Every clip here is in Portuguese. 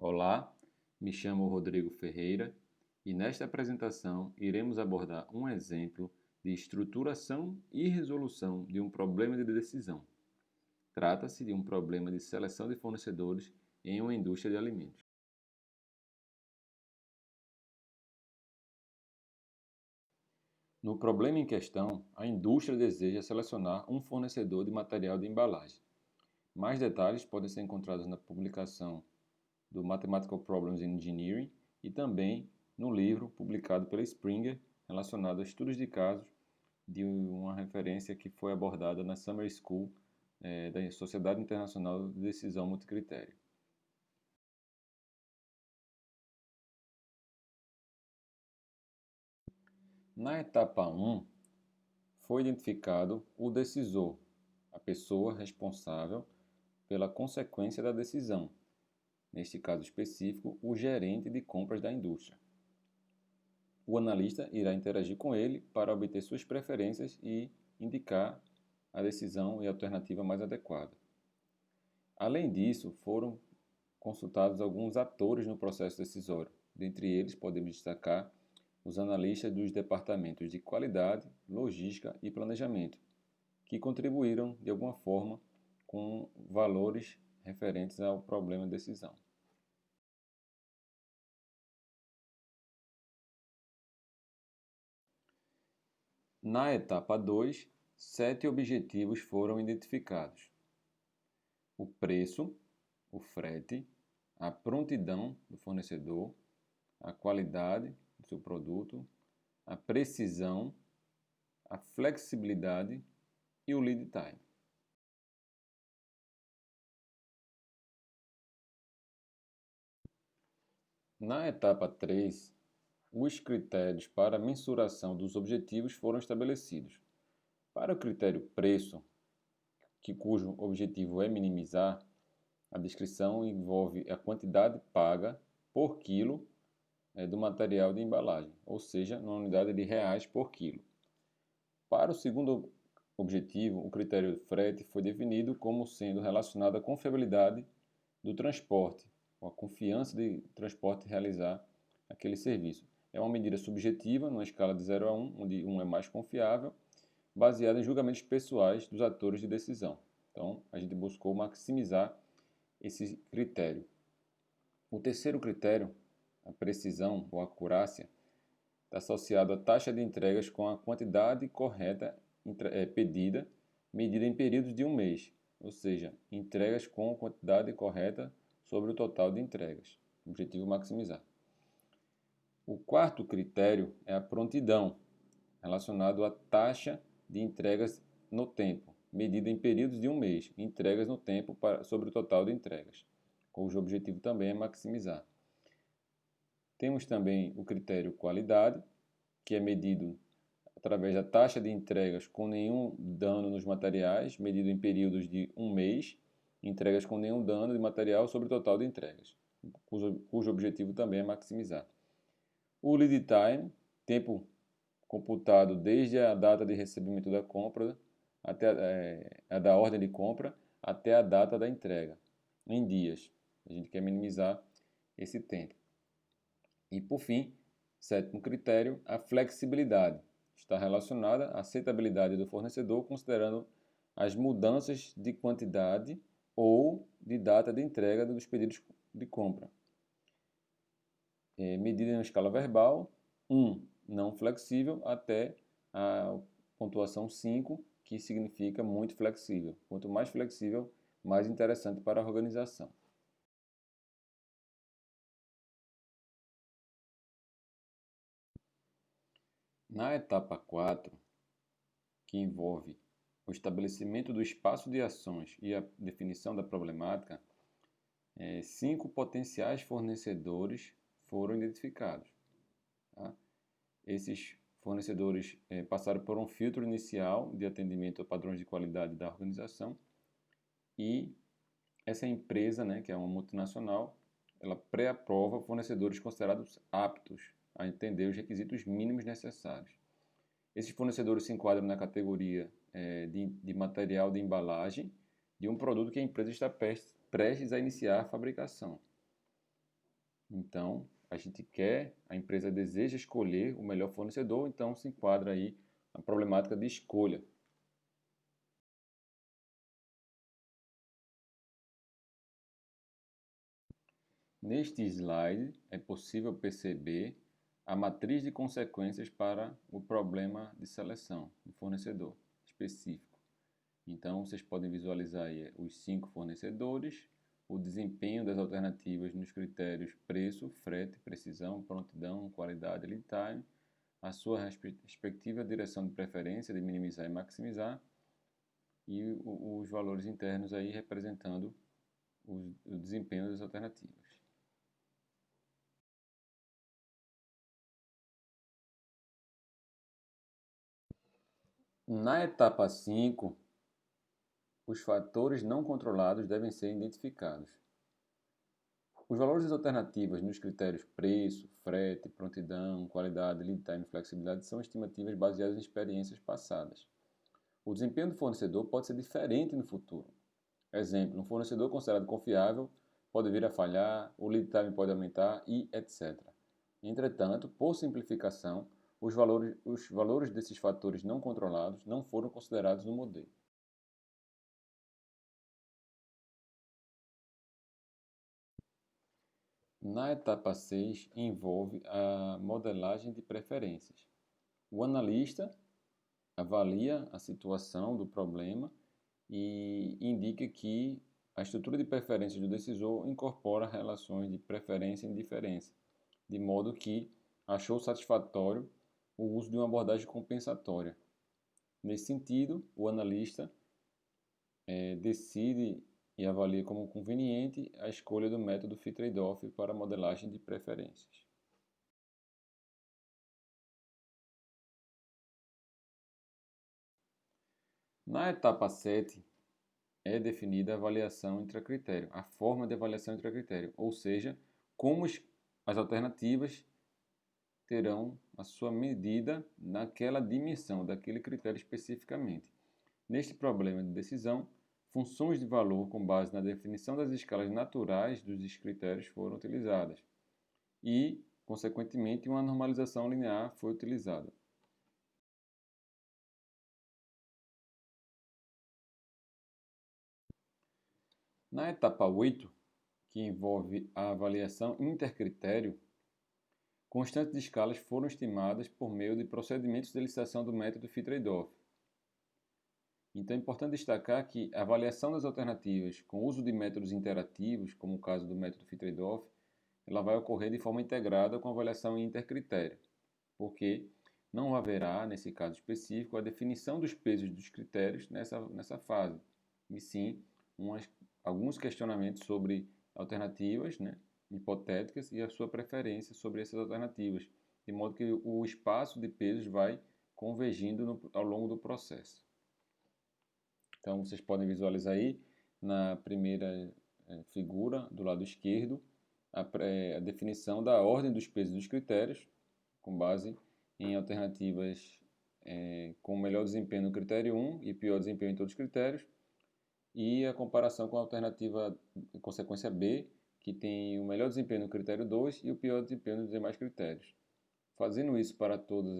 Olá, me chamo Rodrigo Ferreira e nesta apresentação iremos abordar um exemplo de estruturação e resolução de um problema de decisão. Trata-se de um problema de seleção de fornecedores em uma indústria de alimentos. No problema em questão, a indústria deseja selecionar um fornecedor de material de embalagem. Mais detalhes podem ser encontrados na publicação do Mathematical Problems in Engineering e também no livro publicado pela Springer relacionado a estudos de casos de uma referência que foi abordada na Summer School da Sociedade Internacional de Decisão Multicritério. Na etapa 1, foi identificado o decisor, a pessoa responsável pela consequência da decisão, neste caso específico, o gerente de compras da indústria. O analista irá interagir com ele para obter suas preferências e indicar a decisão e a alternativa mais adequada. Além disso, foram consultados alguns atores no processo decisório. Dentre eles, podemos destacar os analistas dos departamentos de qualidade, logística e planejamento, que contribuíram de alguma forma com valores referentes ao problema de decisão. Na etapa 2, 7 objetivos foram identificados: o preço, o frete, a prontidão do fornecedor, a qualidade do seu produto, a precisão, a flexibilidade e o lead time. Na etapa 3, os critérios para a mensuração dos objetivos foram estabelecidos. Para o critério preço, cujo objetivo é minimizar, a descrição envolve a quantidade paga por quilo do material de embalagem, ou seja, na unidade de reais por quilo. Para o segundo objetivo, o critério de frete foi definido como sendo relacionado à confiabilidade do transporte, ou a confiança de transporte realizar aquele serviço. É uma medida subjetiva, numa escala de 0 a 1, onde 1 é mais confiável, baseada em julgamentos pessoais dos atores de decisão. Então, a gente buscou maximizar esse critério. O terceiro critério, a precisão ou acurácia, está associado à taxa de entregas com a quantidade correta pedida, medida em períodos de um mês, ou seja, entregas com a quantidade correta sobre o total de entregas. Objetivo maximizar. O quarto critério é a prontidão, relacionado à taxa de entregas no tempo, medida em períodos de um mês, entregas no tempo sobre o total de entregas, cujo objetivo também é maximizar. Temos também o critério qualidade, que é medido através da taxa de entregas com nenhum dano nos materiais, medido em períodos de um mês, entregas com nenhum dano de material sobre o total de entregas, cujo objetivo também é maximizar. O lead time, tempo computado desde a data de recebimento da compra até a da ordem de compra até a data da entrega, em dias. A gente quer minimizar esse tempo. E por fim, sétimo critério, a flexibilidade. Está relacionada à aceitabilidade do fornecedor, considerando as mudanças de quantidade ou de data de entrega dos pedidos de compra. Medida em escala verbal, 1, não flexível, até a pontuação 5, que significa muito flexível. Quanto mais flexível, mais interessante para a organização. Na etapa 4, que envolve o estabelecimento do espaço de ações e a definição da problemática, 5 potenciais fornecedores foram identificados. Tá? Esses fornecedores passaram por um filtro inicial de atendimento a padrões de qualidade da organização e essa empresa, que é uma multinacional, ela pré-aprova fornecedores considerados aptos a entender os requisitos mínimos necessários. Esses fornecedores se enquadram na categoria de material de embalagem de um produto que a empresa está prestes a iniciar a fabricação. Então, a empresa deseja escolher o melhor fornecedor, então se enquadra aí a problemática de escolha. Neste slide é possível perceber a matriz de consequências para o problema de seleção do fornecedor específico. Então, vocês podem visualizar aí os 5 fornecedores, o desempenho das alternativas nos critérios preço, frete, precisão, prontidão, qualidade, lead time, a sua respectiva direção de preferência de minimizar e maximizar, e os valores internos aí representando o desempenho das alternativas. Na etapa 5, os fatores não controlados devem ser identificados. Os valores das alternativas nos critérios preço, frete, prontidão, qualidade, lead time e flexibilidade são estimativas baseadas em experiências passadas. O desempenho do fornecedor pode ser diferente no futuro. Exemplo, um fornecedor considerado confiável pode vir a falhar, o lead time pode aumentar e etc. Entretanto, por simplificação, os valores desses fatores não controlados não foram considerados no modelo. Na etapa 6, envolve a modelagem de preferências. O analista avalia a situação do problema e indica que a estrutura de preferências do decisor incorpora relações de preferência e indiferença, de modo que achou satisfatório o uso de uma abordagem compensatória. Nesse sentido, o analista decide e avalia como conveniente a escolha do método Fit Trade-off para a modelagem de preferências. Na etapa 7, é definida a avaliação intracritério, a forma de avaliação intracritério, ou seja, como as alternativas terão a sua medida naquela dimensão, daquele critério especificamente. Neste problema de decisão, funções de valor com base na definição das escalas naturais dos critérios foram utilizadas e, consequentemente, uma normalização linear foi utilizada. Na etapa 8, que envolve a avaliação intercritério, constantes de escalas foram estimadas por meio de procedimentos de licitação do método Fit Trade-off. Então é importante destacar que a avaliação das alternativas com uso de métodos interativos, como o caso do método Fit Trade-off, ela vai ocorrer de forma integrada com a avaliação intercritério, porque não haverá, nesse caso específico, a definição dos pesos dos critérios nessa fase, e sim alguns questionamentos sobre alternativas, né, hipotéticas e a sua preferência sobre essas alternativas, de modo que o espaço de pesos vai convergindo ao longo do processo. Então, vocês podem visualizar aí na primeira figura, do lado esquerdo, a definição da ordem dos pesos dos critérios, com base em alternativas com melhor desempenho no critério 1 e pior desempenho em todos os critérios, e a comparação com a alternativa consequência B, que tem o melhor desempenho no critério 2 e o pior desempenho nos demais critérios. Fazendo isso para todos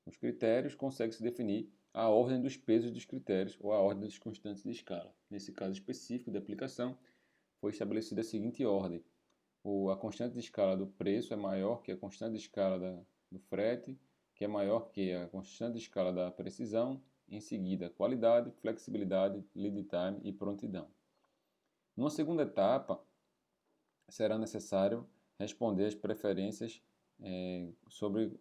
os critérios, consegue-se definir a ordem dos pesos dos critérios ou a ordem das constantes de escala. Nesse caso específico de aplicação, foi estabelecida a seguinte ordem. A constante de escala do preço é maior que a constante de escala do frete, que é maior que a constante de escala da precisão, em seguida qualidade, flexibilidade, lead time e prontidão. Numa segunda etapa, será necessário responder às preferências sobre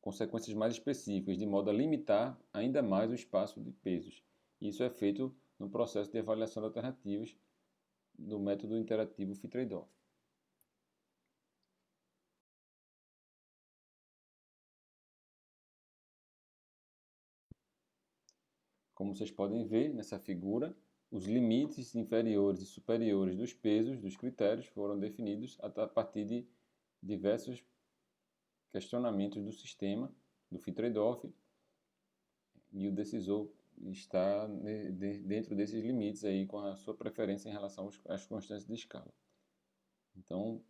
consequências mais específicas, de modo a limitar ainda mais o espaço de pesos. Isso é feito no processo de avaliação de alternativas do método interativo Fit Trade-off. Como vocês podem ver nessa figura, os limites inferiores e superiores dos pesos dos critérios foram definidos a partir de diversos questionamentos do sistema, do Fit Trade-off, e o decisor está dentro desses limites aí com a sua preferência em relação às constantes de escala. Então,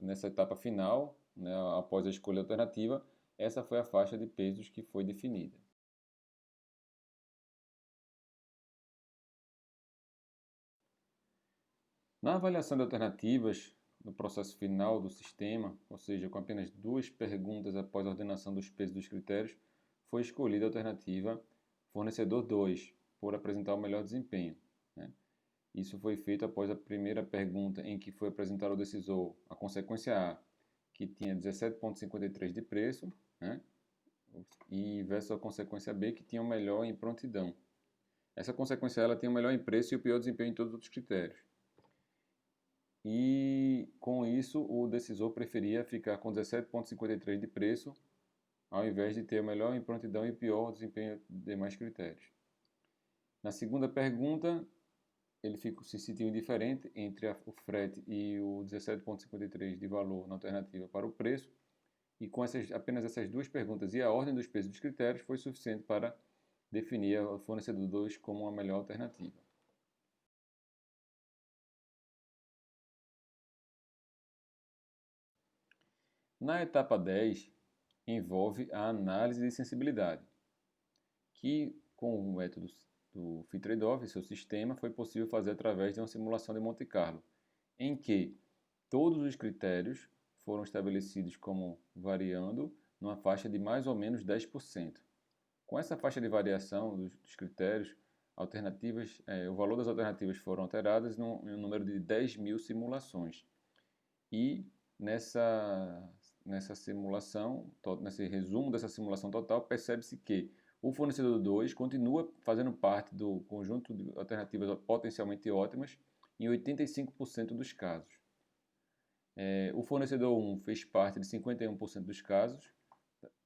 nessa etapa final, né, após a escolha alternativa, essa foi a faixa de pesos que foi definida. Na avaliação de alternativas, no processo final do sistema, ou seja, com apenas 2 perguntas após a ordenação dos pesos dos critérios, foi escolhida a alternativa fornecedor 2, por apresentar o melhor desempenho, né? Isso foi feito após a primeira pergunta, em que foi apresentado ao decisor a consequência A, que tinha 17,53 de preço, né? E versus a consequência B, que tinha o melhor em prontidão. Essa consequência ela tem o melhor em preço e o pior desempenho em todos os outros critérios. E com isso, o decisor preferia ficar com 17,53 de preço, ao invés de ter o melhor em prontidão e o pior desempenho de demais critérios. Na segunda pergunta, ele se sentiu indiferente entre o frete e o 17,53 de valor na alternativa para o preço, e com apenas essas 2 perguntas e a ordem dos pesos dos critérios foi suficiente para definir o fornecedor 2 como a melhor alternativa. Na etapa 10, envolve a análise de sensibilidade, que com o método do fit trade-off e seu sistema foi possível fazer através de uma simulação de Monte Carlo, em que todos os critérios foram estabelecidos como variando numa faixa de mais ou menos 10%. Com essa faixa de variação dos critérios, o valor das alternativas foram alteradas em um número de 10.000 simulações. E nessa simulação, nesse resumo dessa simulação total, percebe-se que o fornecedor 2 continua fazendo parte do conjunto de alternativas potencialmente ótimas em 85% dos casos. O fornecedor 1 fez parte de 51% dos casos,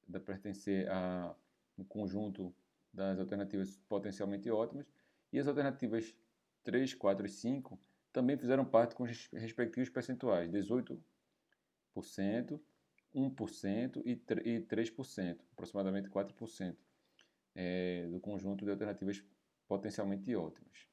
da pertencer ao conjunto das alternativas potencialmente ótimas, e as alternativas 3, 4 e 5 também fizeram parte com os respectivos percentuais, 18%, 1% e 3%, aproximadamente 4%, do conjunto de alternativas potencialmente ótimas.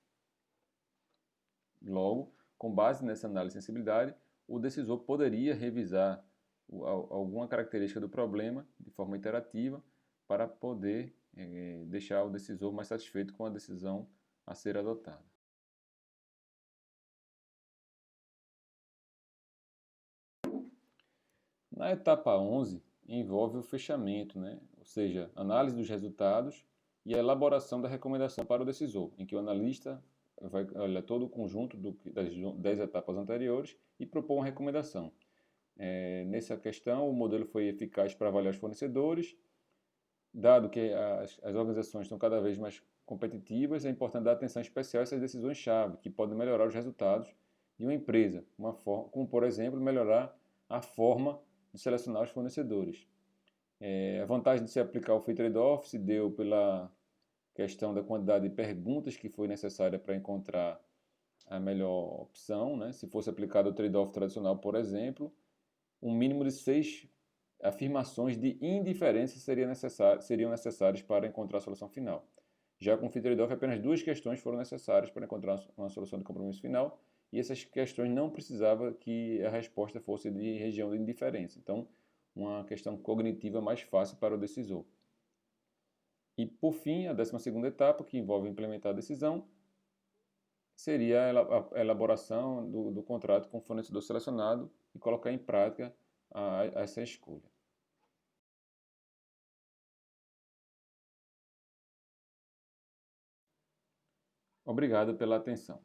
Logo, com base nessa análise de sensibilidade, o decisor poderia revisar alguma característica do problema de forma iterativa para poder deixar o decisor mais satisfeito com a decisão a ser adotada. Na etapa 11, envolve o fechamento, né? Ou seja, análise dos resultados e a elaboração da recomendação para o decisor, em que o analista vai olhar todo o conjunto das 10 etapas anteriores e propor uma recomendação. Nessa questão, o modelo foi eficaz para avaliar os fornecedores. Dado que as organizações estão cada vez mais competitivas, é importante dar atenção especial a essas decisões-chave, que podem melhorar os resultados de uma empresa, como, por exemplo, melhorar a forma de selecionar os fornecedores. A vantagem de se aplicar o fit trade-off se deu pela questão da quantidade de perguntas que foi necessária para encontrar a melhor opção, né? Se fosse aplicado o trade-off tradicional, por exemplo, um mínimo de 6 afirmações de indiferença seriam necessárias para encontrar a solução final. Já com o fit trade-off, apenas 2 questões foram necessárias para encontrar uma solução de compromisso final, e essas questões não precisava que a resposta fosse de região de indiferença. Então, uma questão cognitiva mais fácil para o decisor. E, por fim, a 12ª etapa, que envolve implementar a decisão, seria a elaboração do contrato com o fornecedor selecionado e colocar em prática essa escolha. Obrigado pela atenção.